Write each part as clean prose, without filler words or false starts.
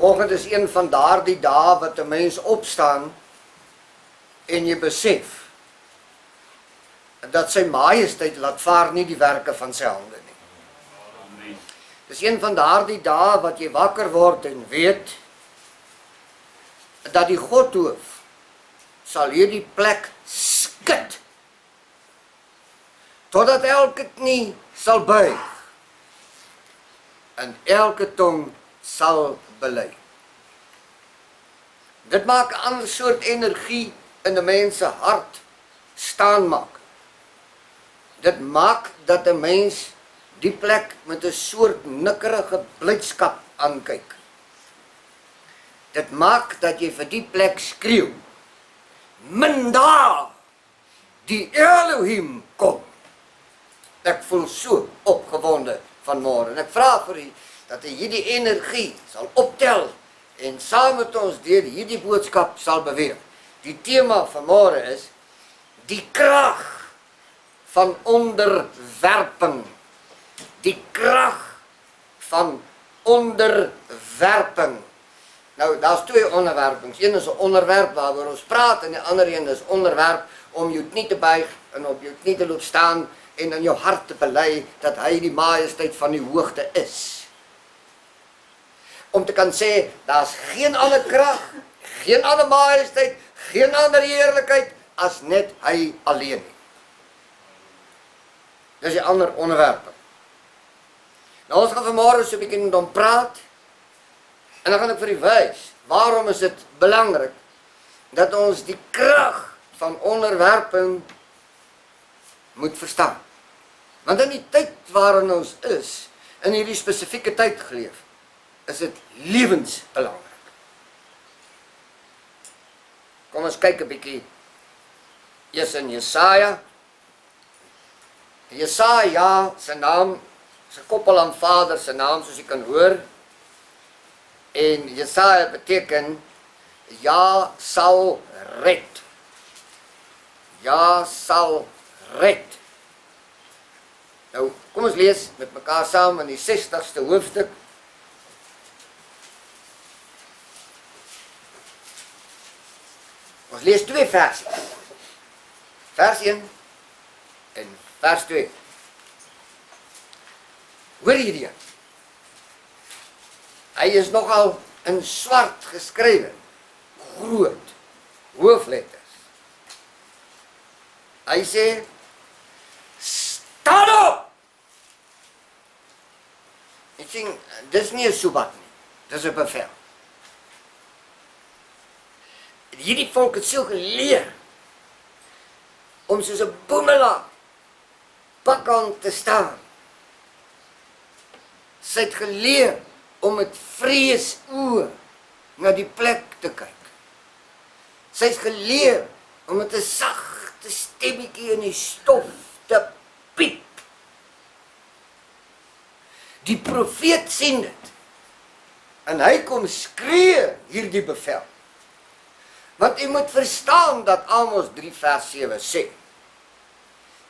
Vanoggend is een van daardie dae wat 'n mens opstaan en jy besef dat sy majesteit laat vaar nie die werke van sy hande nie. Dis een van daardie dae wat jy wakker word en weet dat die Godhoof sal hierdie plek skud totdat elke knie sal buig en elke tong sal bely. Dit maak 'n ander soort energie in 'n mens se hart staan maak. Dit maak dat 'n mens die plek met 'n soort nikkerige blydskap aankyk. Dit maak dat jy vir die plek skreeu: Minda, die Elohim kom. Ek voel so opgewonde vanmôre en ek vra vir u dat hy hierdie energie sal optel en saam met ons deur hierdie boodskap sal beweeg. Die tema vanmôre is die krag van onderwerping. Die krag van onderwerping. Nou, daar's twee onderwerpings. Een is 'n onderwerp waaroor ons praat en die ander een is onderwerp om jou knie te buig en op jou knie te loop staan en in jou hart te bely dat hy die majesteit van die hoogte is. Om te kan sê, daar's geen ander krag, geen ander majesteit, geen ander heerlikheid as net hy alleen nie. Dis die ander onderwerpe. Nou ons gaan vanmôre so 'n bietjie met hom praat en dan gaan ek vir u wys waarom is dit belangrik dat ons die krag van onderwerping moet verstaan. Want in die tyd waarin ons is, in hierdie spesifieke tyd geleef, is dit lewensbelangrik. Kom ons kyk 'n bietjie eers in Jesaja. Jesaja se naam, se koppel aan Vader se naam soos jy kan hoor. En Jesaja beteken Ja sal red. Ja sal red. Nou, kom ons lees met mekaar saam in die 60ste hoofstuk. Ons lees twee verse. Vers 1 en vers 2. Hoor hierdie. Hy is nogal in swart geskrywe. Groot hoofletters. Hy sê, staan op! Ek sê, dis nie 'n soebat nie. Dis 'n bevel. Hierdie volk het so geleer om soos 'n boemelang bakkant te staan. Sy het geleer om met vrees oë na die plek te kyk. Sy het geleer om met 'n sagte stemmetjie in die stof te piep. Die profeet sien dit. En hy kom skree hierdie bevel. Want jy moet verstaan dat Amos 3 vers 7 sê,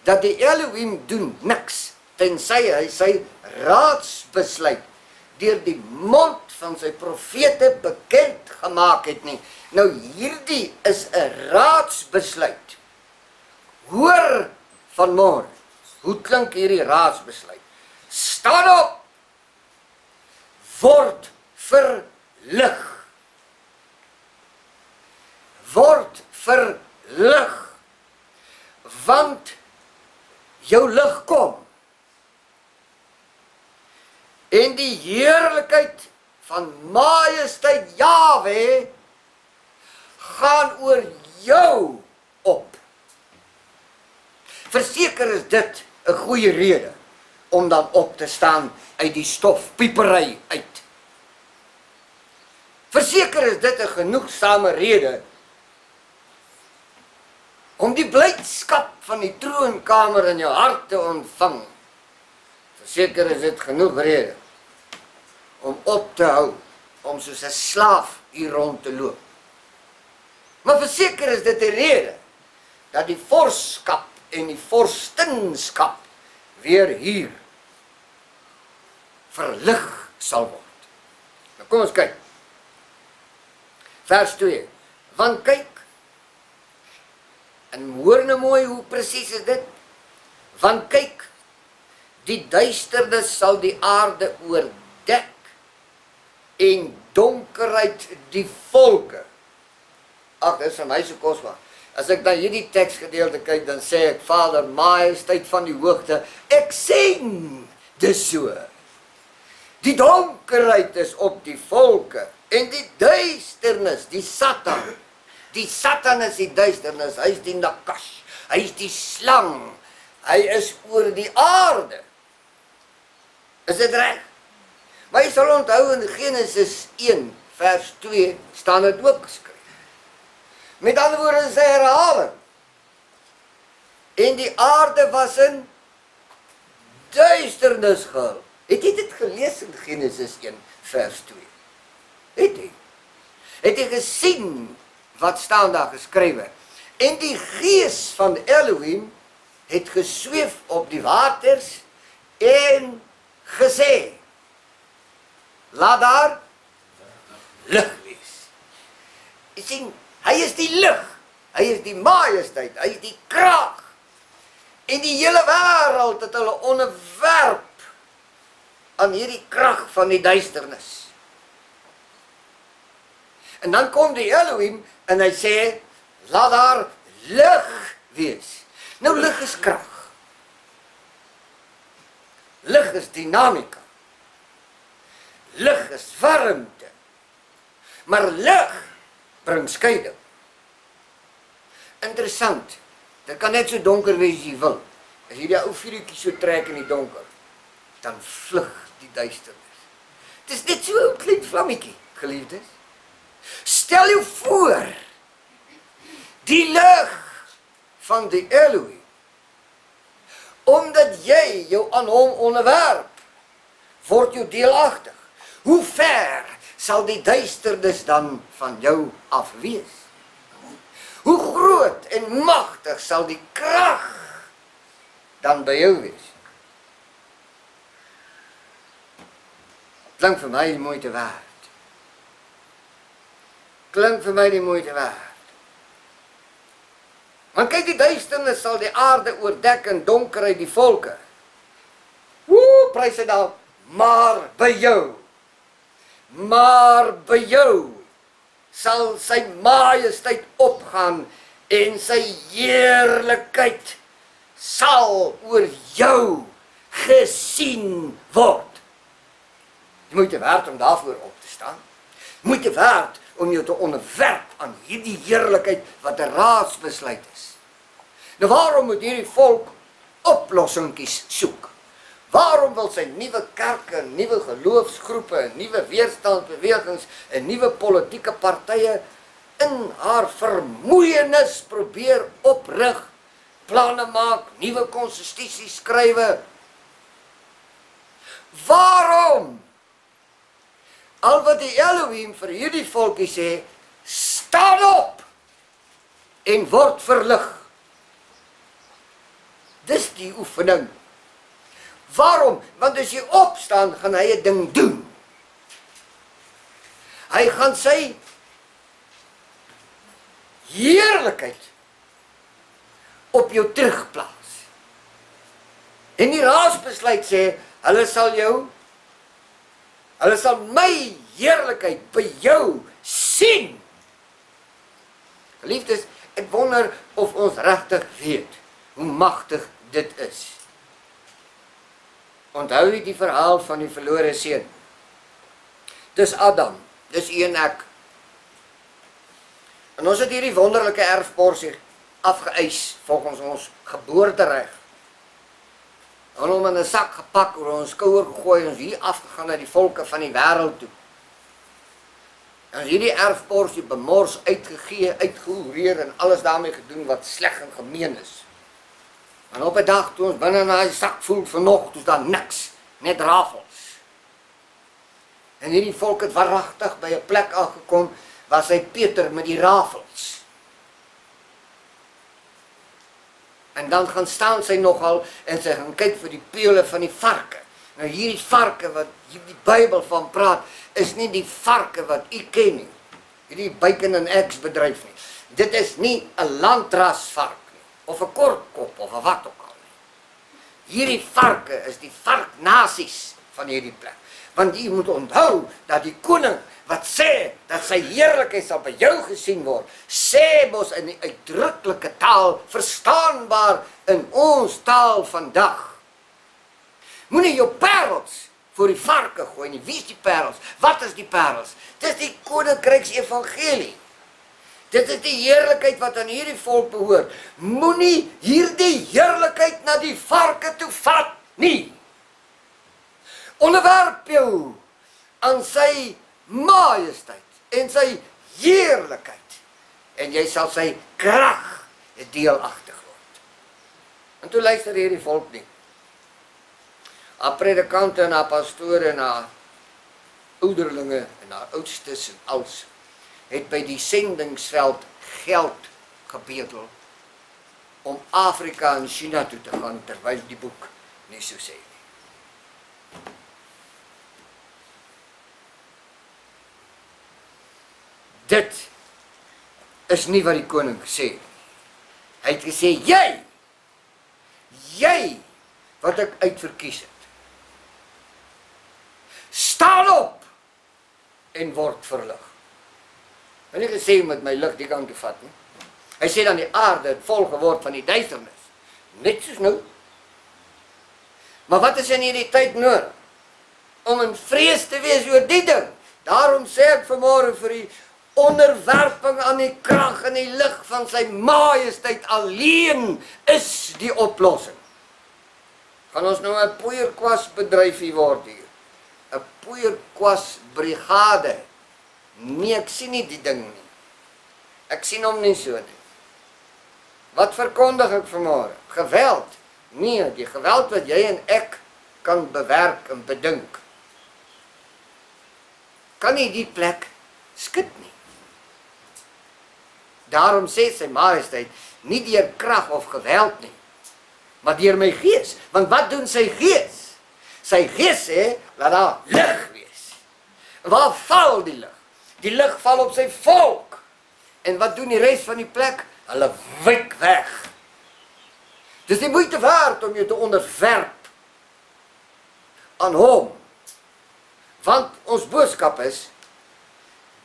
dat die Elohim doen niks, tensy hy sy raadsbesluit deur die mond van sy profete bekend gemaak het nie. Nou hierdie is 'n raadsbesluit. Hoor vanmôre, hoe klink hierdie raadsbesluit? Staan op, word verlig. Word verlig, want jou lig kom. En die heerlikheid van majesteit Jahwe gaan oor jou op. Verseker is dit 'n goeie rede om dan op te staan uit die stofpiepery uit. Verseker is dit 'n genoegsame rede om die blydskap van die troonkamer in jou hart te ontvang. Verseker is dit genoeg rede om op te hou, om soos 'n slaaf hier rond te loop. Maar verseker is dit 'n rede dat die vorskap en die vorstinskap weer hier verlig sal word. Nou kom ons kyk. Vers 2. Want kyk, en hoor nou mooi hoe presies is dit, want kyk, die duisternis sal die aarde oordek, en donkerheid die volke. Ag, dit is vir my so kosbaar. As ek na hierdie teksgedeelte kyk, dan sê ek, Vader, majesteit van die hoogte, ek sien dis so. Die donkerheid is op die volke, en die duisternis, die Satan. Die Satan is die duisternis, hy is die nakash, hy is die slang, hy is oor die aarde. Is dit reg? Maar jy sal onthou in Genesis 1, vers 2, staan dit ook geskryf. Met ander woorde is 'n herhaling. En die aarde was in duisternis gehul. Het jy dit gelees in Genesis 1, vers 2? Het jy? Het jy gesien wat staan daar geskrywe? En die gees van Elohim het gesweef op die waters en gesê, laat daar lig wees. Jy sien, hy is die lig, hy is die majesteit, hy is die krag. En die hele wêreld het hulle onderwerp aan hierdie krag van die duisternis. En dan kom die Elohim en hy sê, laat daar lig wees. Nou lig is krag. Lig is dinamika. Lig is warmte. Maar lig bring skeiding. Interessant. Dit kan net so donker wees as jy wil. As jy die ou vuurtjie so trek in die donker, dan vlug die duisternis. Dit is net so 'n klein vlammetjie, geliefdes. Stel jou voor, die lig van die Elohim, omdat jy jou aan hom onderwerp, word jou deelagtig. Hoe ver sal die duisternis dan van jou af wees? Hoe groot en magtig sal die krag dan by jou wees? Klink vir my die moeite werd. Klink vir my die moeite werd. Want kyk, die duisternis sal die aarde oordek en donkerheid die volke. Prys hy dan, maar by jou. Maar by jou sal sy majesteit opgaan en sy heerlikheid sal oor jou gesien word. Jy moet werd om daarvoor op te staan. Jy moet werd om jou te onderwerp aan hierdie heerlikheid wat 'n raadsbesluit is. Nou waarom moet hierdie volk oplossingkies soek? Waarom wil sy nuwe kerke, nuwe geloofsgroepe, nuwe weerstandsbewegings en nuwe politieke partye in haar vermoeienis probeer oprig, planne maak, nuwe konstitusies skrywe? Waarom? Al wat die Elohim vir hierdie volkie sê, staan op en word verlig. Dis die oefening. Waarom? Want as jy opstaan, gaan hy 'n ding doen. Hy gaan sy heerlikheid op jou terugplaas. En die raadsbesluit sê, hulle sal my heerlikheid by jou sien. Geliefdes, ek wonder of ons regtig weet hoe magtig dit is. Onthou jy die verhaal van die verlore seun? Dis Adam, dis u en ek. En ons het hierdie wonderlike erfporsie afgeëis volgens ons geboortereg. En hom in 'n sak gepak, oor ons skouer gegooi en ons hier afgegaan na die volke van die wêreld toe. En hierdie erfporsie bemors, uitgegee, uitgehoereer en alles daarmee gedoen wat sleg en gemeen is. En op 'n dag toe ons binne in daai sak voel vanoggend, toe is daar niks, net rafels. En hierdie volk het waaragtig by 'n plek aangekom waar sy Peter met die rafels. En dan gaan staan sy nogal en sy gaan kyk vir die peule van die varke. Nou hierdie varke wat die Bybel van praat, is nie die varke wat u ken nie. hierdie bacon and eggs bedryf nie. Dit is nie 'n landrasvark nie, of 'n kortkop, of 'n wat ook al nie. Hierdie varke is die varknasies van hierdie plek. Want jy moet onthou dat die koning wat sê dat sy heerlikheid sal by jou gesien word, sê mos in die uitdruklike taal, verstaanbaar in ons taal vandag. Moenie jou parels voor die varke gooi nie. Wie is die parels? Wat is die parels? Dis die koninkryks evangelie. Dit is die heerlikheid wat aan hierdie volk behoort. Moenie hierdie heerlikheid na die varke toe vat nie. Onderwerp jou aan sy majesteit en sy heerlikheid en jy sal sy krag deelagtig word. En toe luister hierdie volk nie. Haar predikante en haar pastore en haar ouderlinge en haar oudstes en als het by die sendingsveld geld gebedel om Afrika en China toe te gaan, terwyl die boek nie so sê nie. Dit is nie wat die koning gesê nie. Hy het gesê, jy wat ek uitverkies het, staan op en word verlig. Hy het nie gesê met my lig die kant toe vat nie. Hy sê dan die aarde het vol geword van die duisternis, net soos nou. Maar wat is in hierdie tyd nodig? Om in vrees te wees oor die ding. Daarom sê ek vanmôre vir die onderwerping aan die krag en die lig van sy majesteit alleen is die oplossing. Gaan ons nou 'n poeierkwasbedryfie word hier? 'n poeierkwasbrigade? Nee, ek sien nie die ding nie. Ek sien hom nie so nie. Wat verkondig ek vanmôre? Geweld? Nee, die geweld wat jy en ek kan bewerk en bedink, kan nie die plek skud nie. Daarom sê sy majesteit, nie deur krag of geweld nie, maar deur my gees. Want wat doen sy gees? Sy gees sê, laat daar lig wees. En waar val die lig? Die lig val op sy volk. En wat doen die res van die plek? Hulle wyk weg. Dis die moeite werd om jou te onderwerp aan hom. Want ons boodskap is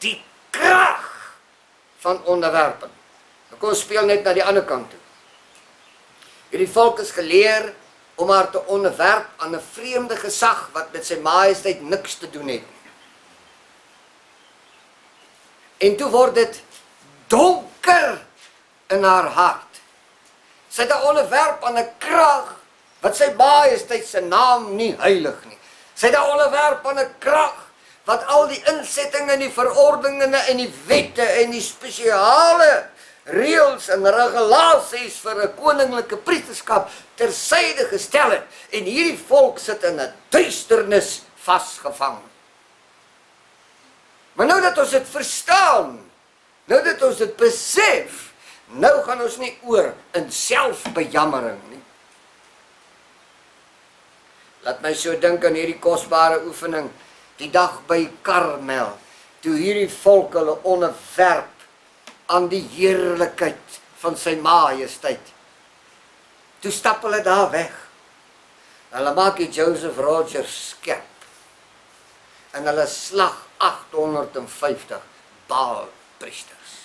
die krag van onderwerping. Kom ons speel net na die ander kant toe. Hierdie volk is geleer om haar te onderwerp aan 'n vreemde gesag wat met sy majesteit niks te doen het. En toe word dit donker in haar hart. Sy het 'n onderwerp aan 'n krag wat sy majesteit se naam nie heilig nie. Sy het 'n onderwerp aan 'n krag wat al die insettinge en die verordeninge en die wette en die spesiale reëls en regulasies vir 'n koninklike priesterskap tersyde gestel het. En hierdie volk sit in 'n duisternis vasgevang. Maar nou dat ons dit verstaan, nou dat ons dit besef, nou gaan ons nie oor in selfbejammering nie. Laat my so dink aan hierdie kosbare oefening, die dag by Karmel, toe hierdie volk hulle onderwerp aan die heerlikheid van sy majesteit. Toe stap hulle daar weg. Hulle maak die Joseph Rogers skerp. En hulle slag 850 Baalpriesters.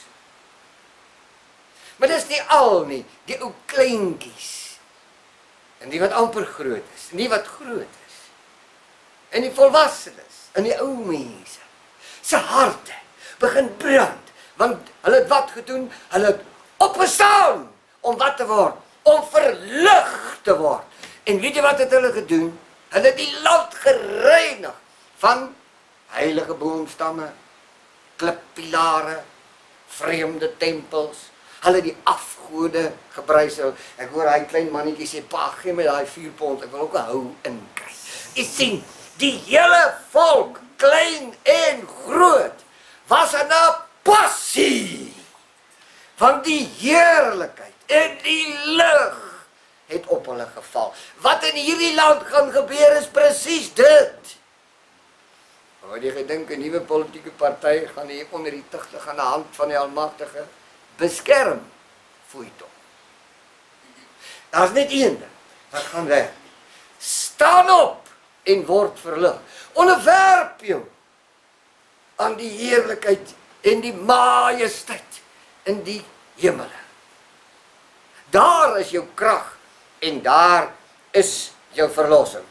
Maar dis nie al nie, die ou kleintjies. En die wat amper groot is, en die wat groot is. En die volwassenes, en die ou mense. Se harte begin brand. Want hulle het wat gedoen? Hulle het opgestaan om wat te word? Om verlig te word. En weet jy wat het hulle gedoen? Hulle het die land gereinig van heilige boomstamme, klippilare, vreemde tempels. Hulle die afgode gebrysel. Ek hoor hy klein mannetjie sê, pa, gee my daai 4 pond, ek wil ook 'n hou inkry. Jy sien, die hele volk, klein en groot, was in 'n passie van die heerlikheid en die lig het op hulle geval. Wat in hierdie land gaan gebeur is presies dit. Wat jy gedink 'n nuwe politieke party gaan hier onder die tugtige aan die hand van die Almagtige beskerm, foei tog. Daar's net een ding wat gaan werk. Staan op en word verlig. Onderwerp jou aan die heerlikheid en die majesteit in die hemele. Daar is jou krag en daar is jou verlossing.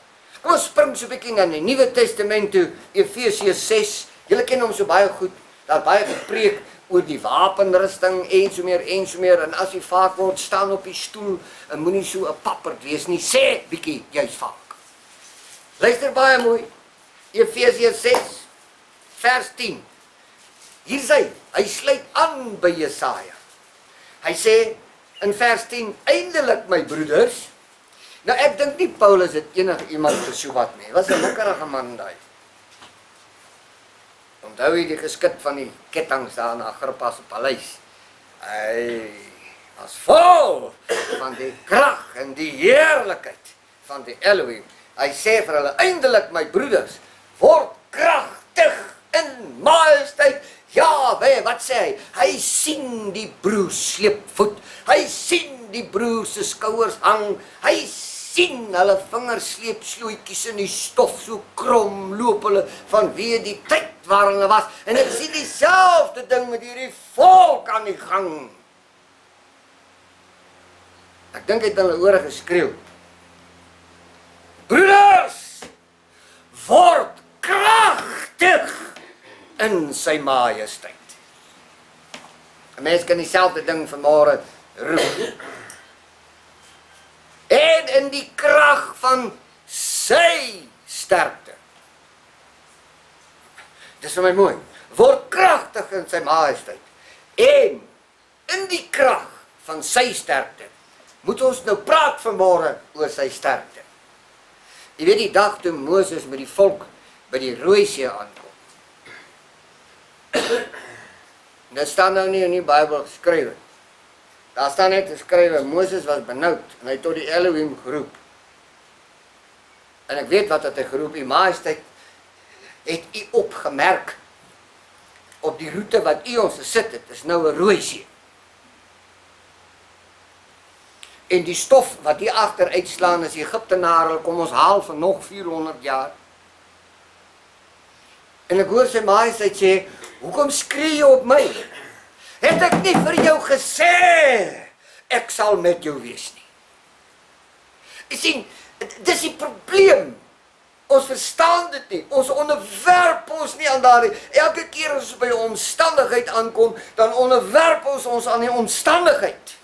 Kom ons spring so 'n bietjie na die Nuwe Testament toe, Efesiërs 6. Julle ken hom so baie goed. Daar baie gepreek oor die wapenrusting en so meer en as jy vaak word staan op die stoel en moenie so 'n papperd wees nie. Sê bietjie jy's vaak. Luister baie mooi. Efesiërs 6 vers 10. Hier sê hy sluit aan by Jesaja. Hy sê in vers 10, eindelik my broeders. Nou ek dink nie Paulus het enige iemand gesoebat nie. Was 'n lekkerige man daai. Onthou jy die geskit van die kettinge daar na Agrippa se paleis? Hy was vol van die krag en die heerlikheid van die Elohim. Hy sê vir hulle, eindelik my broeders, word kragtig in majesteit. Ja, wat sê hy? Hy sien die broer sleepvoet. Hy sien die broer se skouers hang. Hy sien hulle vingers sleep slootjies in die stof, so krom loop hulle vanweë die tyd waar hulle was. En ek sien dieselfde ding met hierdie volk aan die gang. Ek dink hy het hulle ore geskreeu. Broeders, word kragtig in sy majesteit. 'n Mens kan dieselfde ding vanmôre roep. En in die krag van sy sterkte. Dis vir my mooi. Word kragtig in sy majesteit. En in die krag van sy sterkte. Moet ons nou praat vanmôre oor sy sterkte. Jy weet die dag toe Moses met die volk by die Rooi See aankom. Dit staan nou nie in die Bybel geskrywe. Daar staan net geskrywe, Moses was benoud en hy tot die Elohim geroep. En ek weet wat het hy geroep, die majesteit, het u opgemerk op die roete wat u ons gesit het, is nou 'n Rooi See. En die stof wat hier agter uitslaan is Egiptenare, kom ons haal vir nog 400 jaar. En ek hoor sy majesteit sê, hoekom skree jy op my? Het ek nie vir jou gesê, ek sal met jou wees nie. Jy sien, dis die probleem. Ons verstaan dit nie, ons onderwerp ons nie aan daardie, elke keer as ons by 'n omstandigheid aankom, dan onderwerp ons aan die omstandigheid.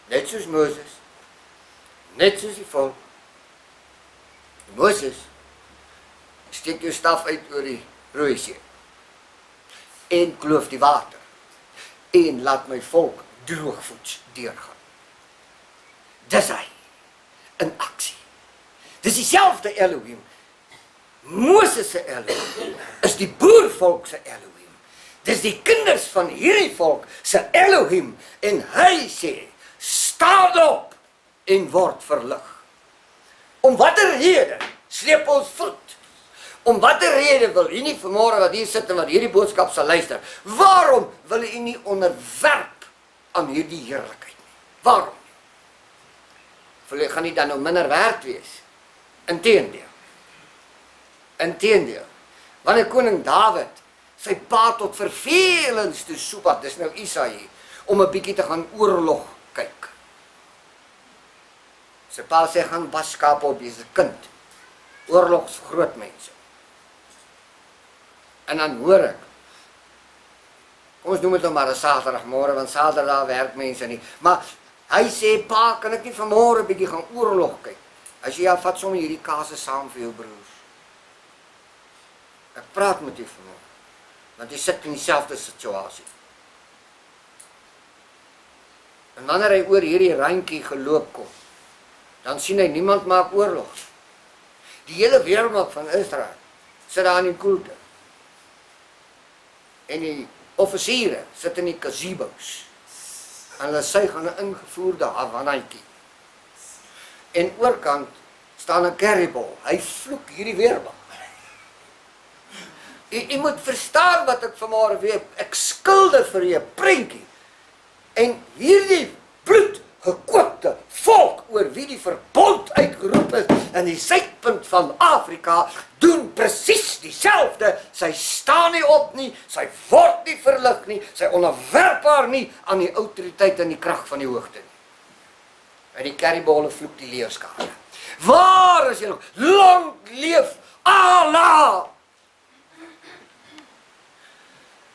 Net soos Moses, net soos die volk. Moses, steek jou staf uit oor die Rooi See en kloof die water en laat my volk droogvoets deurgaan. Dis hy in aksie. Dis dieselfde Elohim. Moses se Elohim is die boervolk se Elohim. Dis die kinders van hierdie volk se Elohim en hy sê, staan op en word verlig. Om watter rede sleep ons voet? Om watter rede wil u nie vanmôre wat hier sit en wat hierdie boodskap sal luister? Waarom wil u nie onderwerp aan hierdie heerlikheid nie? Waarom? Wil jy gaan nie dan nou minder werd wees? Inteendeel. Inteendeel. Wanneer koning Dawid sy pa tot vervelings toe soepat, dis nou Isaïe, om 'n bietjie te gaan oorlog kyk. Sy pa sê, gaan was skaap op, jy's 'n kind. Oorlogs groot mense. En dan hoor ek, ons noem het nou maar 'n Saterdagmôre, want Saterdag werk mense nie. Maar hy sê, pa, kan ek nie vanmôre 'n bietjie gaan oorlog kyk? As jy vat sommer hierdie kase saam vir jou broers. Ek praat met jou vanmôre, want jy sit in dieselfde situasie. En wanneer hy oor hierdie randjie geloop kom, dan sien hy niemand maak oorlog. Die hele weermag van Israel sit daar in die koelte. En die offisiere sit in die gazebo's. En hulle suig aan 'n ingevoerde Havanaitjie. En oorkant staan 'n carryball. Hy vloek hierdie weermag. U moet verstaan wat ek vanmôre weer, ek skilder vir u 'n prentjie. En hierdie bloedgekookte volk oor wie die verbond uitgeroep is in die suidpunt van Afrika, doen presies dieselfde. Sy staan nie op nie, sy word nie verlig nie, sy onderwerp haar nie aan die autoriteit en die krag van die hoogte nie. En die kerrybolle vloek die leeuskare. Waar is julle? Lang leef Allah!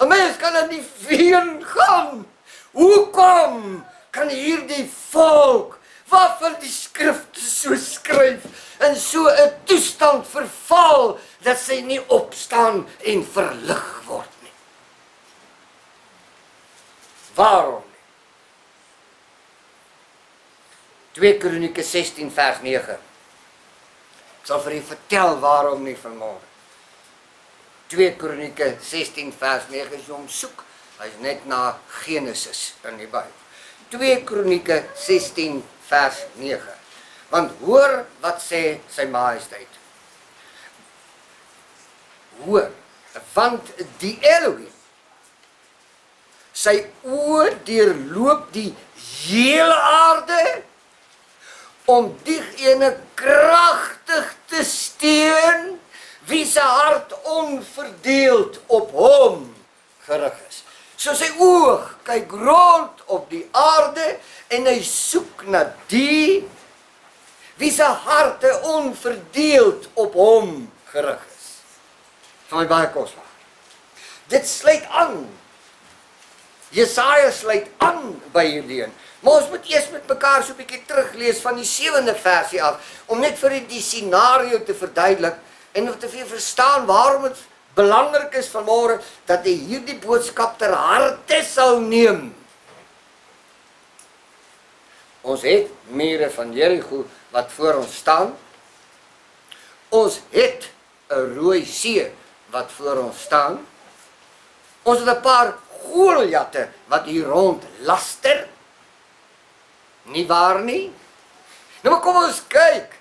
'n Mens kan dit nie veen gaan. Hoekom kan hierdie volk, waarvan die skrifte so skryf, in so 'n toestand verval, dat sy nie opstaan en verlig word nie? Waarom nie? 2 Kronieke 16 vers 9. Ek sal vir u vertel waarom nie vanmôre. 2 Kronieke 16 vers 9, as jy hom soek, hy is net na Genesis in die Bybel. 2 Kronieke 16 vers 9. Want hoor wat sê sy majesteit. Hoor, want die Elohim, sy oë deurloop die hele aarde, om diegene kragtig te steun, wie se hart onverdeeld op hom gerig is. So sy oog kyk rond op die aarde en hy soek na die wie se harte onverdeeld op hom gerig is. Van my baie kosbaar. Dit sluit aan. Jesaja sluit aan by hierdie een. Maar ons moet eers met mekaar so 'n bietjie teruglees van die 7de versie af, om net vir die scenario te verduidelik, en om te verstaan waarom het belangrik is vanmôre, dat jy hierdie boodskap ter harte sal neem. Ons het mure van Jericho wat voor ons staan. Ons het 'n Rooi See wat voor ons staan. Ons het 'n paar Goliatte wat hier rond laster. Nie waar nie? Nou maar kom ons kyk,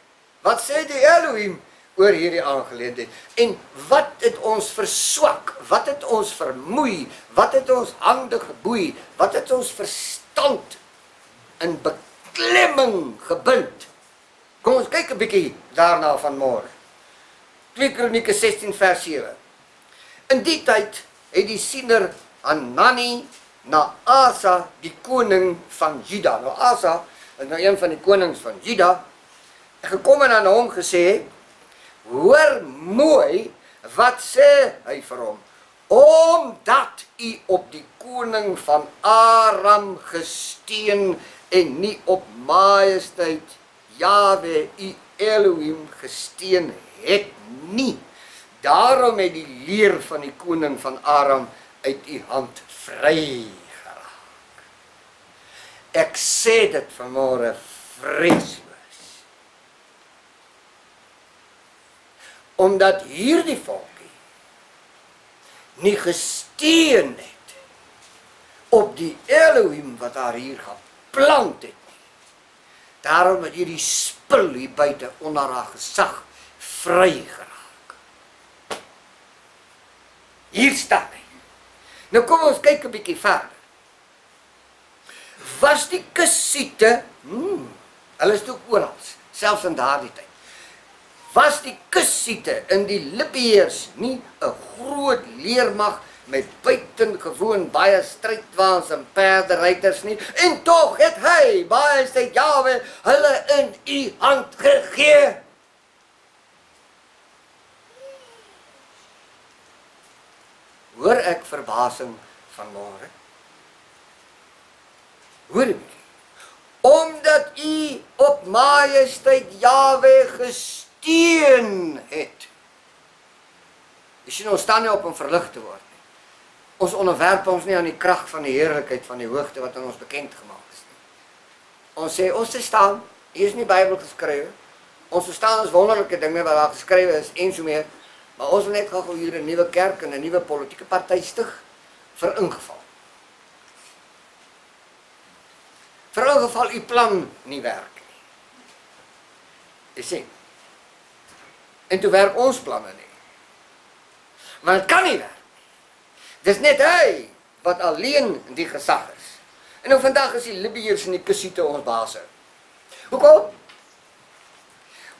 wat sê die Elohim oor hierdie aangeleentheid? En wat het ons verswak? Wat het ons vermoei? Wat het ons hande geboei? Wat het ons verstand in beklemming gebind? Kom ons kyk 'n bietjie daarna vanmôre. 2 Kronieke 16 vers 7. In die tyd het die siener Hanani na Asa, die koning van Juda. Nou Asa is nou een van die konings van Juda. Gekom en aan hom gesê, hoor mooi, wat sê hy vir hom? Omdat u op die koning van Aram gesteun en nie op majesteit Jahwe u Elohim gesteun het nie. Daarom het die leer van die koning van Aram uit u hand vry geraak. Ek sê dit vanmôre vreesloos. Omdat hierdie volkie nie gesteun het op die Elohim wat daar hier geplant het nie. Daarom het hierdie spul hier buite onder haar gesag vry geraak. Hier staan hy. Nou kom ons kyk 'n bietjie verder. Was die Kusiete, hulle is ook oral, selfs in daardie tyd. Was die Kusiete in die Libiërs nie 'n groot leermag met buitengewoon baie strydwaans en perderyters nie? En tog het hy, majesteit Jahwe, hulle in u hand gegee. Hoor ek verbasing vanmôre? Hoor ek? Omdat u op majesteit Jahwe gesteun het. Jy sien, ons staan nie op om verlig te word nie. Ons onderwerp ons nie aan die krag van die heerlikheid van die hoogte wat aan ons bekend gemaak is nie. Ons sê, ons staan, hier is nie Bybel geskrywe. Ons verstaan ons wonderlike dinge wat daar geskrywe is en so meer. Maar ons wil net gou hier 'n nuwe kerk en 'n nuwe politieke party stig vir ingeval. Vir ingeval u plan nie werk nie. Jy sien. En toe werk ons planne nie. Maar het kan nie werk. Dis net hy wat alleen die gesag is. En nou vandag is die Libiërs en die Kusiete ons baase. Hoekom?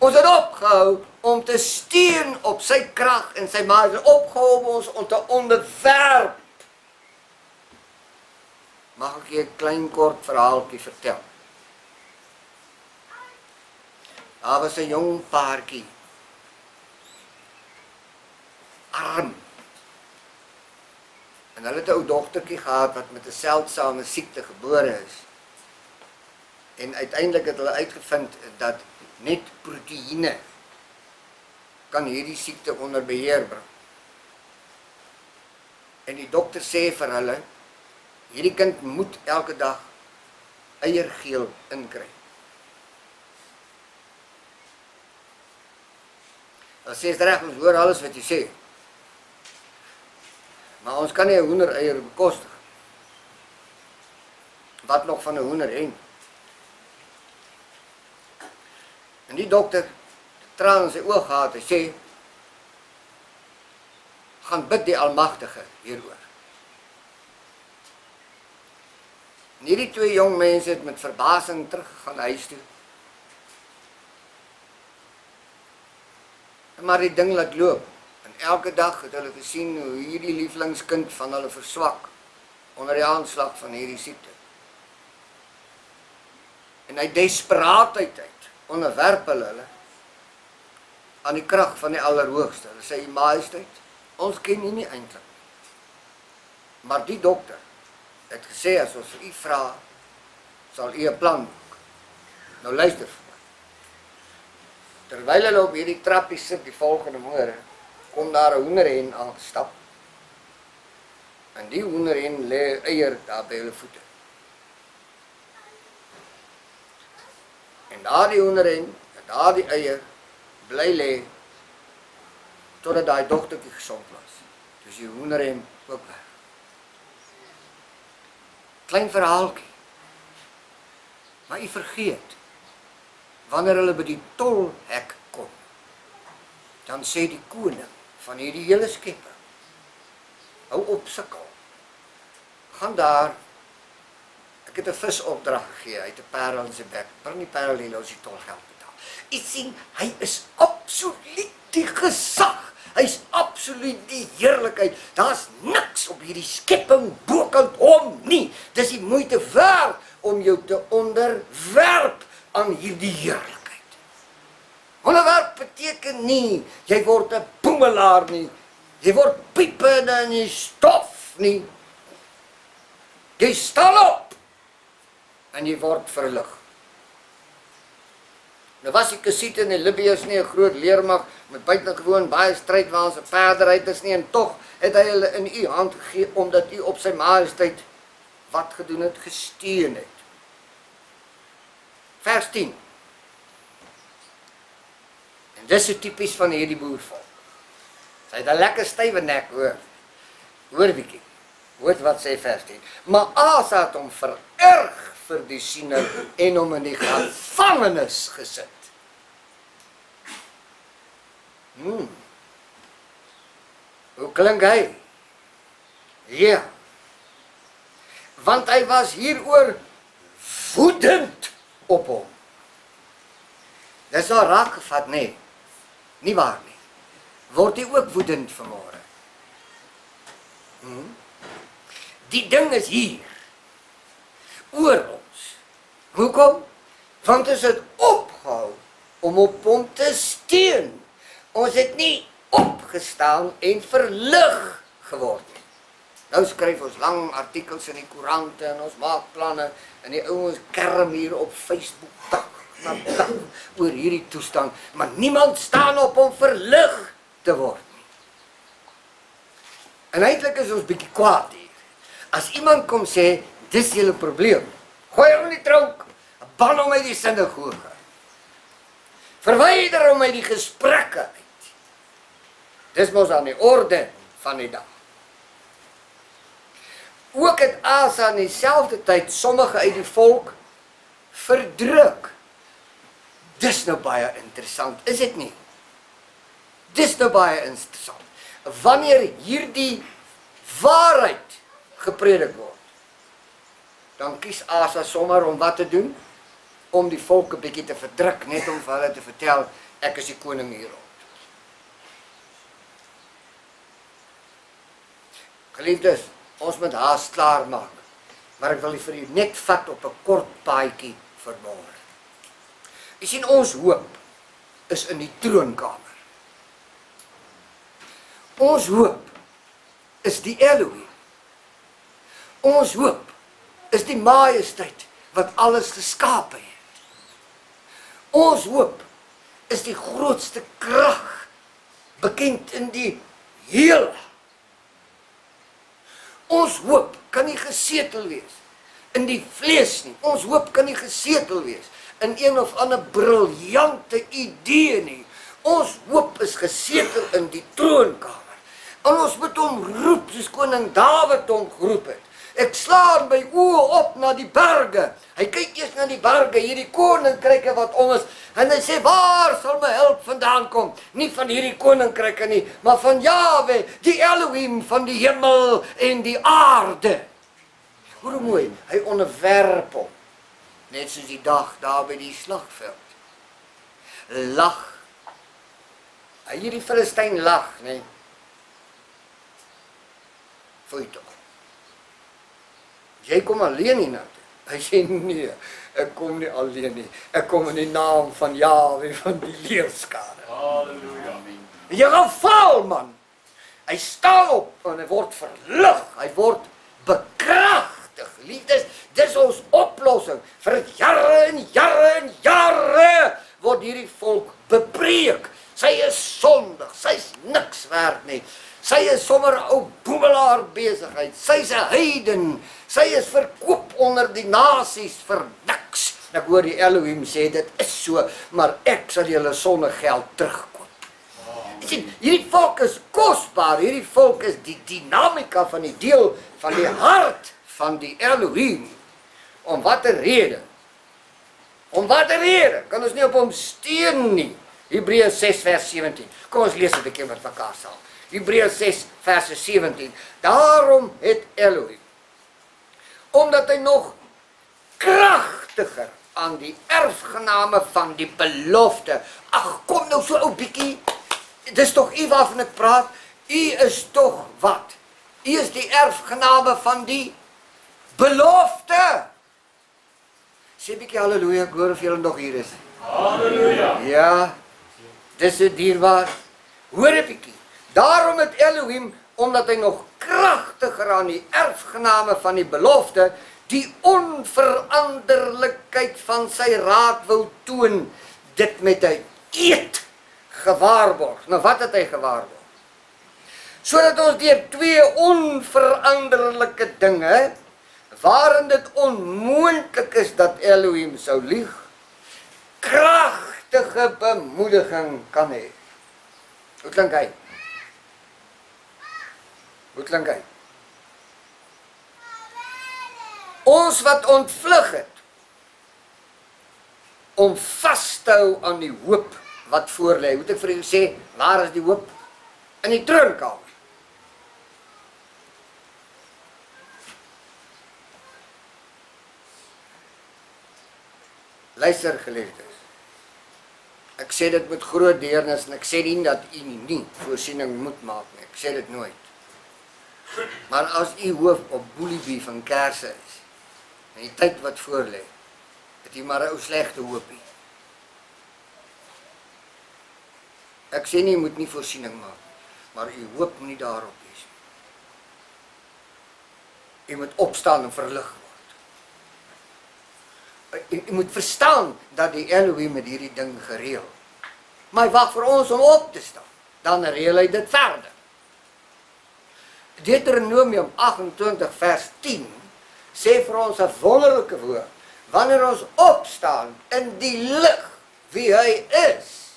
Ons het opgehou om te steun op sy krag en sy maag, opgehou om ons om te onderwerp. Mag ek je 'n klein kort verhaaltjie vertel? Daar was 'n jong paartjie, arm. En hulle het 'n ou dogtertjie gehad wat met 'n seldsame siekte gebore is. En uiteindelik het hulle uitgevind dat net proteïene kan hierdie siekte onder beheer bring. En die dokter sê vir hulle, hierdie kind moet elke dag eiergeel inkry. Hulle sê, is reg, ons hoor alles wat jy sê. Maar ons kan nie 'n hoendereier bekostig. Wat nog van 'n hoenderhen? En die dokter, traan in sy oog gehad, hy sê, gaan bid die Almagtige hieroor. En hierdie twee jong mense het met verbasing teruggegaan huis toe. Maar die ding laat loop. En elke dag het hulle gesien hoe hierdie lievelingskind van hulle verswak onder die aanslag van hierdie siekte. En uit desperaatheid onderwerp hulle aan die krag van die Allerhoogste. Hulle sê, U Majesteit, ons ken U nie eintlik. Maar die dokter het gesê, as ons vir U vra, sal U 'n plan maak. Nou luister vir my. Terwyl hulle op hierdie trappie sit die volgende môre, kom daar 'n hoenderhen aangestap. En die hoenderhen lê eier daar by hulle voete. En daardie hoenderhen, daardie eier, bly lê, totdat daai dogtertjie gesond was. Dus die hoenderhen ook weg. Klein verhaaltjie. Maar u vergeet, wanneer hulle by die tolhek kom, dan sê die koning van hierdie hele skepping, hou op sukkel, gaan daar, ek het 'n vis opdrag gegee, hy het 'n parel in sy bek, bring die parel hier, ons die tolgeld betaal. U sien, hy is absoluut die gesag, hy is absoluut die heerlikheid, daar's niks op hierdie skepping bokant hom nie, dis die moeite werd om jou te onderwerp aan hierdie heerlikheid. Onderwerp beteken nie, jy word 'n boemelaar nie, jy word piepende in die stof nie, jy staan op, en jy word verlig. Nou was die Kusiete en die Libiërs nie 'n groot leermag met buitengewoon baie strydwaans en paarderyters nie, en tog het hy hulle in u hand gegee, omdat u op sy majesteit wat gedoen het, gesteun het. Vers 10. En dis so typies van hierdie boervolk. Sy het 'n lekker stywe nek, hoor. Hoor bietjie. Hoor wat sê vers 10. Maar Asa het hom vererg vir die siener en hom in die gevangenis gesit. Hoe klink hy? Ja. Want hy was hieroor woedend op hom. Dis al raak gevat, nee. Nie waar nie. Word hy ook woedend vanmôre? Die ding is hier. Oor ons. Hoekom? Want ons het opgehou om op hom te steun. Ons het nie opgestaan en verlig geword nie. Nou skryf ons lang artikels in die koerante en ons maak planne en die ouens kerm hier op Facebook dag na dag oor hierdie toestand, maar niemand staan op om verlig te word nie. En eintlik is ons bietjie kwaad hier. As iemand kom sê, dis julle probleem, gooi hom in die tronk, ban hom uit die sinagoge, verwyder hom uit die gesprekke uit. Dis mos aan die orde van die dag. Ook het Asa in dieselfde tyd sommige uit die volk verdruk. Dis nou baie interessant, is dit nie? Dis nou baie interessant. wanneer hierdie waarheid gepredik word, dan kies Asa sommer om wat te doen? Om die volk 'n bietjie te verdruk, net om vir hulle te vertel, ek is die koning hier rond. Geliefdes, ons moet haast klaar maak, maar ek wil vir u net vat op 'n kort paadjie vanmôre. U sien, ons hoop is in die troonkamer. Ons hoop is die Elohim. Ons hoop is die majesteit wat alles geskape het. Ons hoop is die grootste krag bekend in die heel. Ons hoop kan nie gesetel wees in die vlees nie. Ons hoop kan nie gesetel wees in een of ander briljante idee nie. Ons hoop is gesetel in die troonkamer. En ons moet hom roep, soos koning Dawid hom geroep het. Ek slaan my oë op na die berge. Hy kyk eers na die berge, hierdie koninkryke wat om is, en hy sê, waar sal my hulp vandaan kom? Nie van hierdie koninkryke nie, maar van Jahwe, die Elohim van die hemel en die aarde. Hoe mooi, hy onderwerp hom, net soos die dag daar by die slagveld. Lag. Hierdie Filistyn lag, nee. Foei toch. Jy kom alleen nie nou toe. Hy sê, nee, ek kom nie alleen nie. Ek kom in die naam van Jahwe, van die leerskade. Halleluja. Jy gaan val, man. Hy staan op, en hy word verlig. Hy word bekragtig. Liefdes, dis ons oplossing. Vir jare en jare en jare word hierdie volk bepreek. Sy is sondig, sy is niks werd nie. Sy is sommer 'n ou boemelaar besigheid. Sy is 'n heiden. Sy is verkoop onder die nasies vir niks. Ek hoor die Elohim sê, dit is so, maar ek sal julle sonder geld terugkoop. Jy sien, hierdie volk is kosbaar. Hierdie volk is die dinamika van die deel van die hart van die Elohim. Om wat 'n rede? Om wat 'n rede? Kan ons nie op hom steun nie. Hebreërs 6 vers 17. Kom ons lees dit 'n keer met mekaar saam. Hebreërs 6 vers 17. Daarom het Elohim, omdat hy nog kragtiger aan die erfgename van die belofte. Ag, kom nou so ou bietjie. Dis tog u waarvan ek praat. U is tog wat? U is die erfgename van die belofte. Sê bietjie halleluja, ek hoor of julle nog hier is. Halleluja. Ja, dis dit dierbaar. Hoor 'n bietjie. Daarom het Elohim, omdat hy nog kragtiger aan die erfgename van die belofte, die onveranderlikheid van sy raad wil toon, dit met 'n eed gewaarborg. Nou wat het hy gewaarborg? Sodat ons deur twee onveranderlike dinge, waarin dit onmoontlik is dat Elohim sou lieg, kragtige bemoediging kan hê. Hoe klink hy? Hoe klink hy? Ons wat ontvlug het om vas te hou aan die hoop wat voor lê. Moet ek vir julle sê, waar is die hoop? In die troonkamer. Luister geliefdes. Ek sê dit met groot deernis en ek sê nie dat u nie voorsiening moet maak nie. Ek sê dit nooit. Maar as u hoof op boeliebie van kerse is, en die tyd wat voor lê, het u maar 'n ou slegte hoopie. Ek sê nie, u moet nie voorsiening maak, maar u hoop moet nie daarop wees. U moet opstaan en verlig word. U moet verstaan dat die Elohim met hierdie ding gereël. Maar hy wag vir ons om op te staan. Dan reël hy dit verder. Deuteronomium 28 vers 10 sê vir ons 'n wonderlike woord. Wanneer ons opstaan in die lig wie hy is,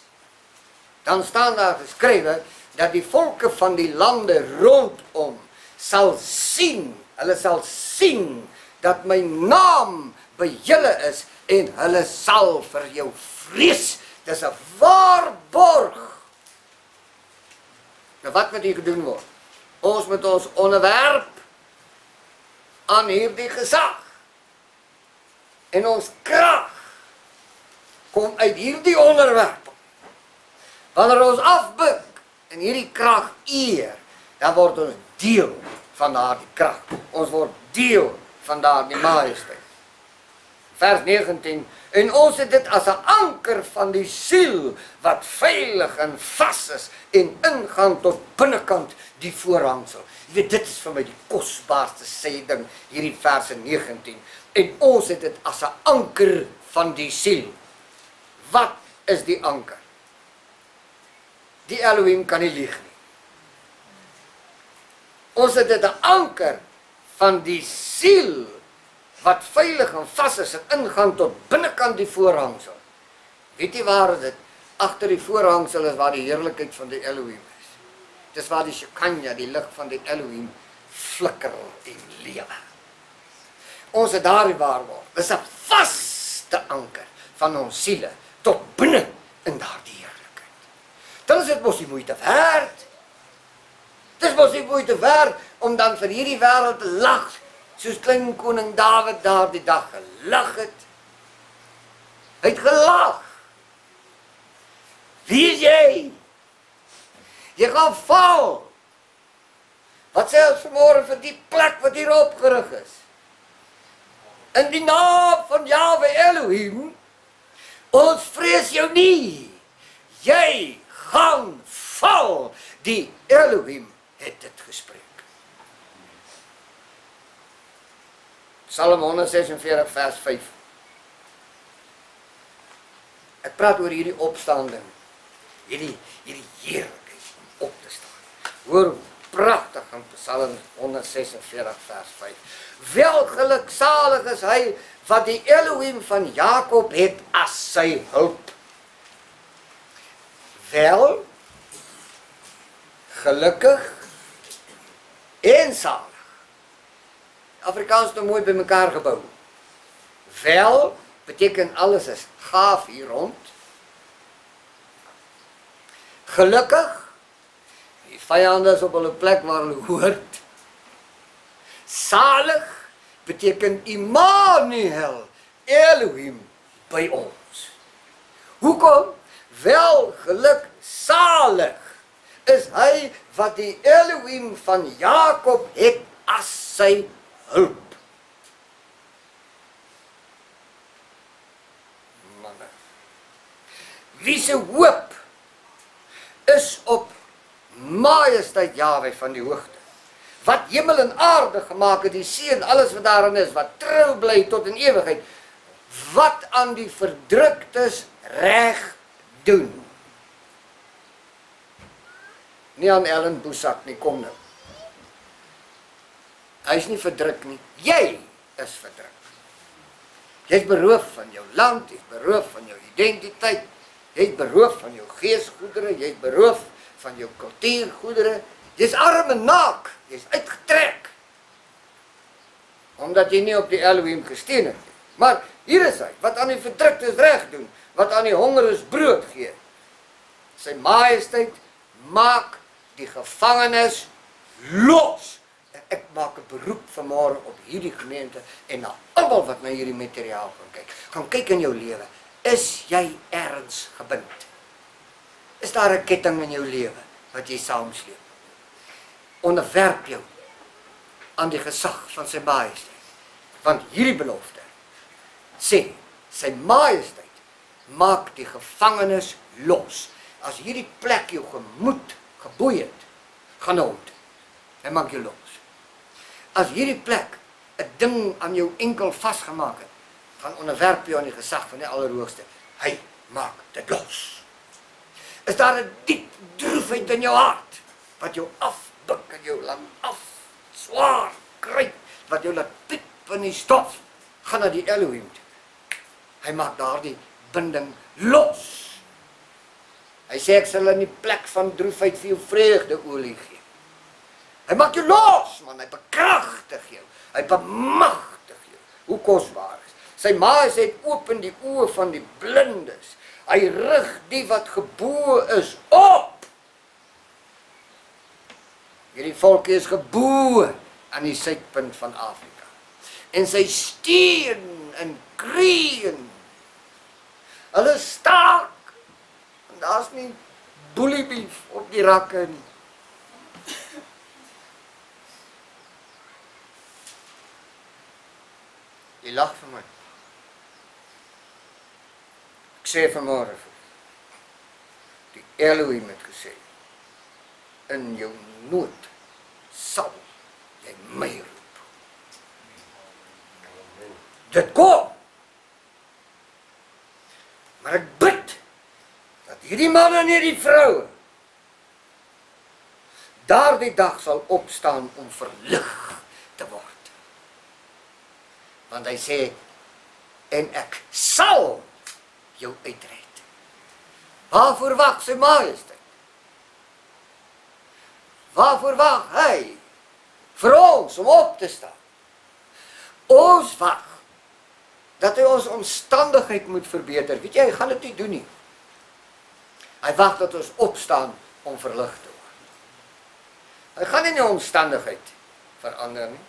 dan staan daar geskrywe dat die volke van die lande rondom sal sien, hulle sal sien dat my naam by julle is en hulle sal vir jou vrees. Dis 'n waarborg. Nou wat moet hier gedoen word? Ons moet ons onderwerp aan hierdie gesag. En ons krag kom uit hierdie onderwerp. Wanneer ons afbuk en hierdie krag eer, dan word ons deel van daardie krag. Ons word deel van daardie majesteit. Vers 19, en ons het dit as 'n anker van die siel, wat veilig en vas is, en ingaan tot binnekant die voorhangsel. Jy weet, dit is vir my die kosbaarste sê ding, hierdie verse 19. En ons het dit as 'n anker van die siel. Wat is die anker? Die Elohim kan nie lieg nie. Ons het dit 'n anker van die siel, wat veilig en vas is, en ingaan tot binnekant die voorhangsel. Weet jy waar dit? Agter die voorhangsel is waar die heerlikheid van die Elohim is. Dis waar die Shekinah, die lig van die Elohim, flikker en lewe. Ons het daarin waarword. Dis 'n vaste anker van ons siele, tot binne in daardie heerlikheid. Dan is dit mos die moeite werd. Dis mos die moeite werd, om dan vir hierdie wêreld te lag, soos klein koning Dawid daardie dag gelag het. Hy het gelag. Wie is jy? Jy gaan val. Wat sê ons vanmôre vir die plek wat hier opgerig is? In die naam van Jahwe Elohim, ons vrees jou nie. Jy gaan val. Die Elohim het dit gespreek. Psalm 146 vers 5. Ek praat oor hierdie opstanding. Hierdie heerlikheid om op te staan. Hoor pragtig in Psalm 146 vers 5. Wel geluksalig is hy wat die Elohim van Jakob het as sy hulp. Wel gelukkig en salig. Afrikaans is nou mooi by mekaar gebou. Wel beteken alles is gaaf hier rond. Gelukkig, die vyande is op hulle plek waar hulle hoort. Salig beteken Immanuel, Elohim by ons. Hoekom? Wel geluksalig is hy wat die Elohim van Jakob het as sy hulp. Manne. Wie se hoop is op majesteit Jahwe van die hoogte, wat hemel en aarde gemaak het, die see en alles wat daarin is, wat trou bly tot in ewigheid, wat aan die verdruktes reg doen. Nie aan Ellen Boesak nie, kom nou. Hy is nie verdruk nie, jy is verdruk. Jy is beroof van jou land, jy is beroof van jou identiteit, jy is beroof van jou geesgoedere, jy is beroof van jou kultuurgoedere, jy is arm en naak, jy is uitgetrek. Omdat jy nie op die Elohim gesteun het. Maar hier is hy, wat aan die verdruktes reg doen, wat aan die hongeres brood gee. Sy majesteit maak die gevangenes los. Ek maak 'n beroep vanmôre op hierdie gemeente en na almal wat na hierdie materiaal gaan kyk. Gaan kyk in jou lewe. Is jy ergens gebind? Is daar 'n ketting in jou lewe wat jy saamsleep? Onderwerp jou aan die gesag van sy majesteit. Want hierdie belofte sê, sy majesteit maak die gevangenes los. As hierdie plek jou gemoed geboei het, gaan hom toe. Hy maak jou los. As hierdie plek 'n ding aan jou enkel vasgemaak het, gaan onderwerp jou aan die gesag van die Allerhoogste. Hy maak dit los. Is daar 'n diep droefheid in jou hart, wat jou afbuk en jou laat swaar kry, wat jou laat piep in die stof, gaan na die Elohim toe. Hy maak daardie binding los. Hy sê, ek sal in die plek van droefheid vir jou vreugde olie gee. Hy maak jou los, man, hy bekragtig jou, hy bemagtig jou. Hoe kosbaar is. Sy majesteit open die oë van die blindes. Hy rig die wat gebo is op. Hierdie volk is geboe aan die suidpunt van Afrika. En sy steen en kreun. Hulle staak. En daar's nie boeliebeef op die rakke nie. Jy lag vir my. Ek sê vanmôre vir die Elohim het gesê, in jou nood sal jy my roep. Dit kom. Maar ek bid dat hierdie manne en hierdie vroue daardie dag sal opstaan om verlig te word. Want hy sê, en ek sal jou uitred. Waarvoor wag sy majesteit? Waarvoor wag hy? Vir ons om op te staan. Ons wag dat hy ons omstandigheid moet verbeter. Weet jy, hy gaan dit nie doen nie. Hy wag dat ons opstaan om verlig te word. Hy gaan nie die omstandigheid verander nie.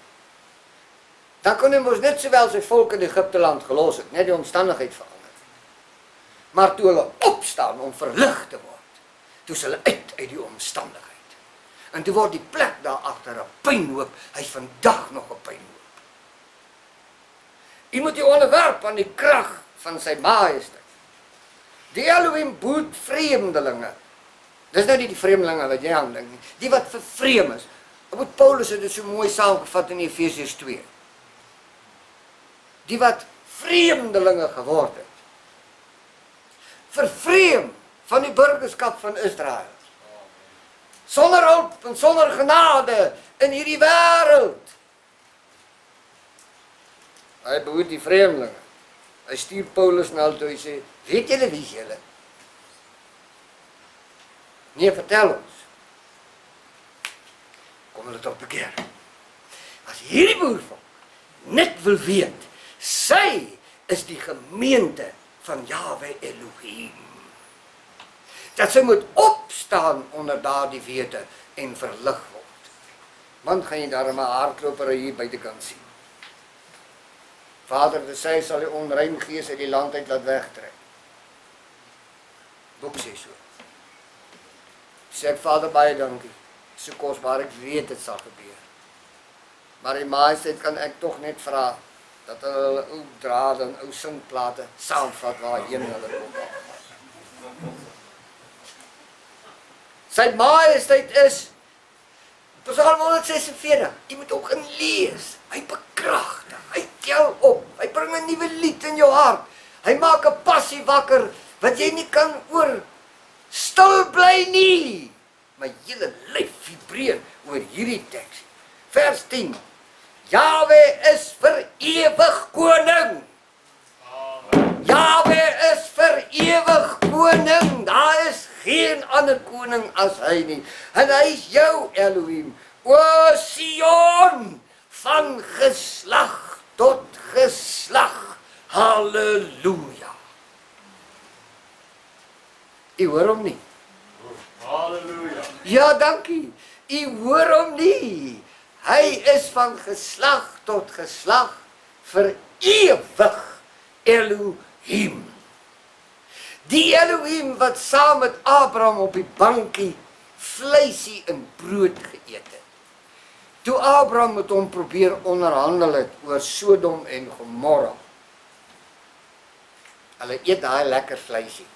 Dan kon hy mos net sowel sy volk in Egipte land gelos het, net die omstandigheid verander. Maar toe hulle opstaan om verlig te word, toe is hulle uit die omstandigheid. En toe word die plek daar agter 'n pynhoop, hy's vandag nog 'n pynhoop. Jy moet jou onderwerp aan die krag van sy majesteit. Die Elohim boet vreemdelinge. Dis nou nie die vreemdelinge wat jy aan dink nie, die wat vervreem is. Wat Paulus het dit so mooi saamgevat in Efesiërs 2. Die wat vreemdelinge geword het. Vervreem van die burgerskap van Israel. Sonder hulp en sonder genade in hierdie wêreld. Hy behoed die vreemdelinge. Hy stuur Paulus na hulle toe, hy sê, weet julle wie is julle? Nee, vertel ons. Kom hulle tot bekeer. As hierdie boervolk net wil weet, sy is die gemeente van Jahwe Elohim. Dat sy moet opstaan onder daardie wete en verlig word. Want gaan jy daar 'n hardloper hier buitekant sien. Vader, dis sy sal die onrein gees uit die land uit laat wegtrek. Boek sê so. Sê ek, Vader, baie dankie. So kosbaar, ek weet dit sal gebeur. Maar die majesteit kan ek tog net vra dat hulle ou drade en ou singplate saamvat waarheen hulle kom. Sy majesteit is Psalm 146. Jy moet ook gaan lees. Hy bekragtig, hy tel op, hy bring 'n nuwe lied in jou hart. Hy maak 'n passie wakker wat jy nie kan oor stil bly nie. My hele lyf vibreer oor hierdie teks. Vers 10. Jahwe is vir ewig koning. Jahwe is vir ewig koning. Daar is geen ander koning as hy nie. En hy is jou Elohim. O Sion, van geslag tot geslag. Halleluja. U hoor hom nie? Halleluja. Ja, dankie. U hoor hom nie. Hy is van geslag tot geslag vir ewig Elohim. Die Elohim wat saam met Abraham op die bankie vleisie en brood geëet het. Toe Abraham met hom probeer onderhandel het oor Sodom en Gomorra. Hulle eet daai lekker vleisie.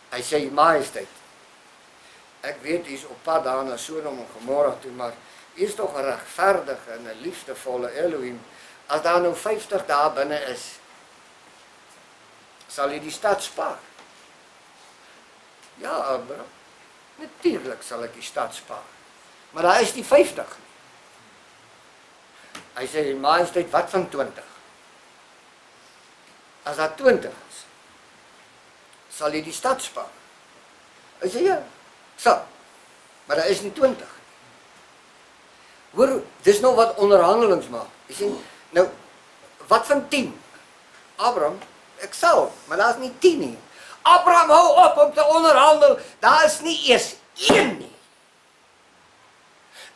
Hy sê, majesteit, ek weet hy is op pad daar na Sodom en Gomorra toe, maar hy is toch 'n regverdige en 'n liefdevolle Elohim. As daar nou 50 dae binne is, sal hy die stad spaar. Ja, Abraham, natuurlijk sal ek die stad spaar. Maar daar is die 50. Hy sê, majesteit, wat van 20? As daar 20 is, sal jy die stad spaar? Hy sê, ja, sal. Maar daar is nie 20. Hoor, dis nou wat onderhandelings maak. Hy sê, nou, wat van 10? Abraham, ek sal, maar daar is nie 10 nie. Abraham, hou op om te onderhandel, daar is nie eers 1 nie.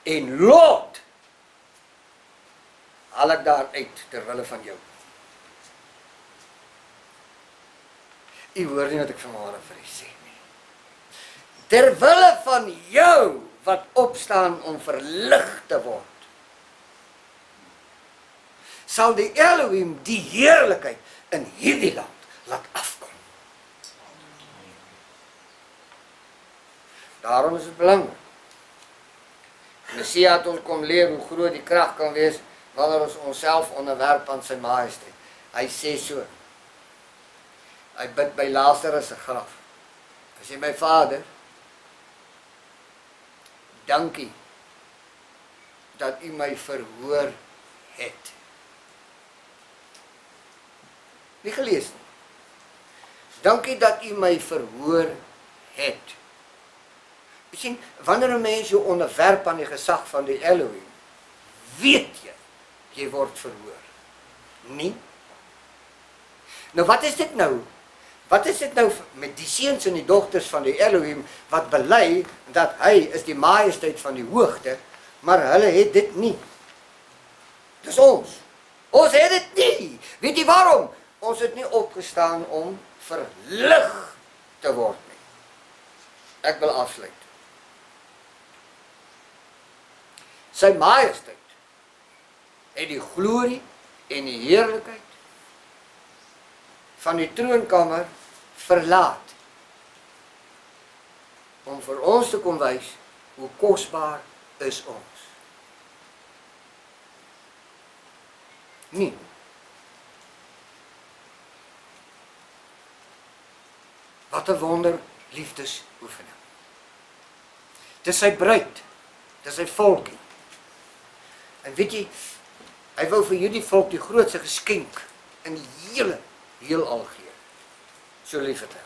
en lot haal ek daar uit terwille van jou. U hoor nie wat ek vanmôre vir u sê nie. Terwille van jou wat opstaan om verlig te word, sal die Elohim die heerlikheid in hierdie land laat afkom. Daarom is dit belangrik. Messia het ons kom leer hoe groot die krag kan wees wanneer ons onsself onderwerp aan sy majesteit. Hy sê so. Hy bid by Lazarus se graf. Hy sê, my Vader, dankie dat u my verhoor het. Nie gelees nie. Dankie dat u my verhoor het. Jy sien, wanneer 'n mens jou onderwerp aan die gesag van die Elohim, weet jy word verhoor. Nie? Nou wat is dit nou? Wat is dit nou met die seuns en die dogters van die Elohim wat bely dat hy is die majesteit van die hoogte, maar hulle het dit nie? Dis ons. Ons het dit nie. Weet jy waarom? Ons het nie opgestaan om verlig te word nie. Ek wil afsluit. Sy majesteit het die glorie en die heerlikheid van die troonkamer verlaat om vir ons te kom wys hoe kosbaar is ons. Nie. Wat 'n wonder liefdesoefening. Dis sy bruid, dis sy volkie. En weet jy, hy wou vir hierdie volk die grootste geskenk in die hele heelal gee. So lief het hy.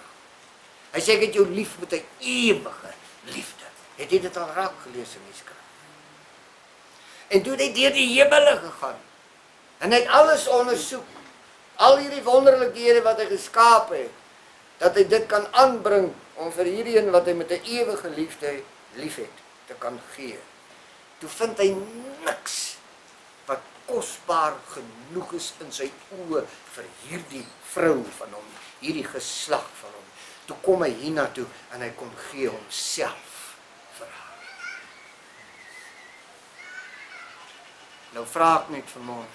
Hy sê ek het jou lief met 'n ewige liefde. Het jy dit al raak gelees in die skrif? En toe het hy deur die hemele gegaan. En hy het alles ondersoek. Al hierdie wonderlikhede wat hy geskaap het, dat hy dit kan aanbring om vir hierdie een wat hy met 'n ewige liefde liefhet te kan gee. Toe vind hy niks wat kosbaar genoeg is in sy oë vir hierdie vrou van hom, hierdie geslag van hom. Toe kom hy hiernatoe en hy kom gee homself vir haar. Nou vra ek net vanmôre,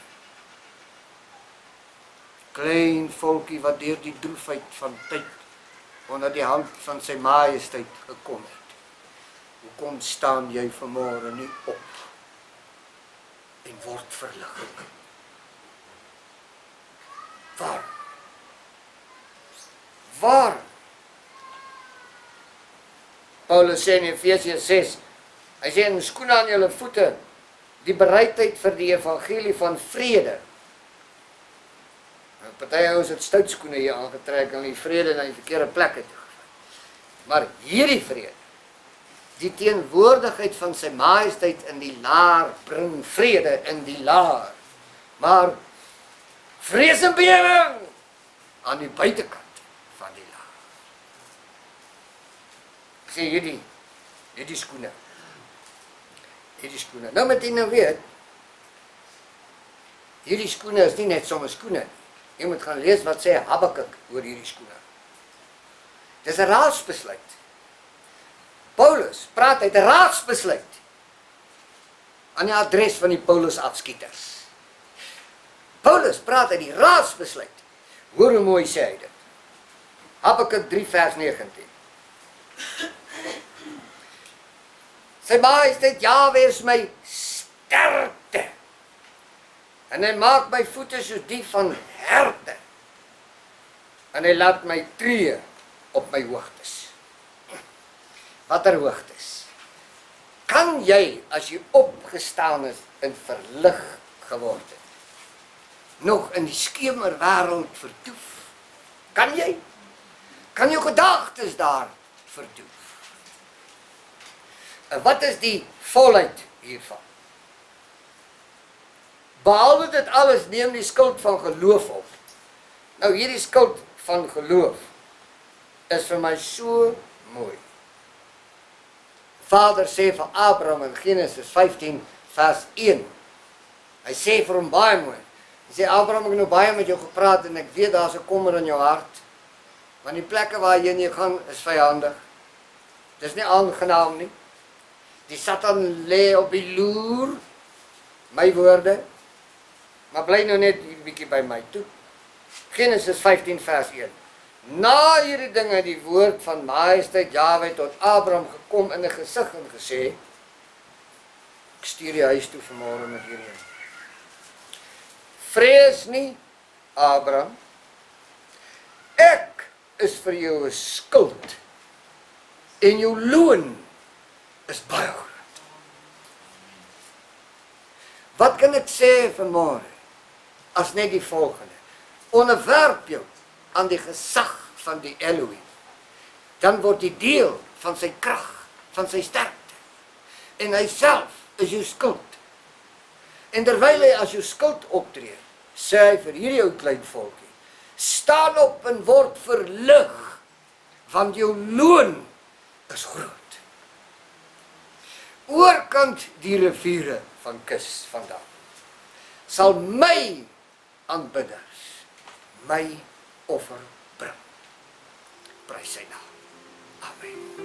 klein volkie wat deur die droefheid van tyd onder die hand van sy majesteit gekom het. Hoekom staan jy vanmôre nie op en word verlig? Waar? Waar? Paulus sê in Efesiërs 6, hy sê in skoene aan julle voete, die bereidheid vir die evangelie van vrede. Party ouens het stoutskoene hier aangetrek en die vrede na die verkeerde plekke toe gevat. Maar hierdie vrede, die teenwoordigheid van sy majesteit in die laar bring vrede in die laar. Maar vrees en bewering aan die buitekant van die laar. Ek sê hierdie skoene. Hierdie skoene. Nou met jy nou weet, hierdie skoene is nie net sommer skoene. Jy moet gaan lees wat sê Habakuk oor hierdie skoene. Dis 'n raadsbesluit. Paulus praat uit 'n raadsbesluit aan die adres van die Paulus afskieters. Paulus praat uit die raadsbesluit. Hoor hoe mooi sê hy dit. Habakuk 3 vers 19. Sy majesteit Jahwe is my sterkte. En hy maak my voete soos die van herte. En hy laat my tree op my hoogtes. Watter hoogtes? Kan jy, as jy opgestaan is en verlig geword het, nog in die skemerwêreld vertoef? Kan jy? Kan jou gedagtes daar vertoef? En wat is die volheid hiervan? Behalwe dit alles neem die skuld van geloof op. Nou hierdie skuld van geloof is vir my so mooi. Vader sê vir Abraham in Genesis 15 vers 1. Hy sê vir hom baie mooi. Hy sê Abraham, ek het nou baie met jou gepraat en ek weet daar's 'n kommer in jou hart. Want die plekke waarheen jy gaan is vyhandig. Dis nie aangenaam nie. Die Satan lê op die loer. My woorde. Maar bly nou net 'n bietjie by my toe. Genesis 15 vers 1. Na hierdie dinge het die woord van Majesteit Jahwe tot Abraham gekom in 'n gesig en gesê, ek stuur die huis toe vanmôre met hierdie. Vrees nie, Abraham. Ek is vir jou 'n skuld en jou loon is baie groot. Wat kan ek sê vanmôre as net die volgende? Onderwerp jou aan die gesag van die Elohim, dan word jy deel van sy krag, van sy sterkte. En hy self is jou skuld. En terwyl hy as jou skuld optree, sê hy vir hierdie ou klein volkie, staan op en word verlig, want jou loon is groot. Oorkant die riviere van kus vandaan, sal my aanbidders my offer bring. Prys sy naam. Amen.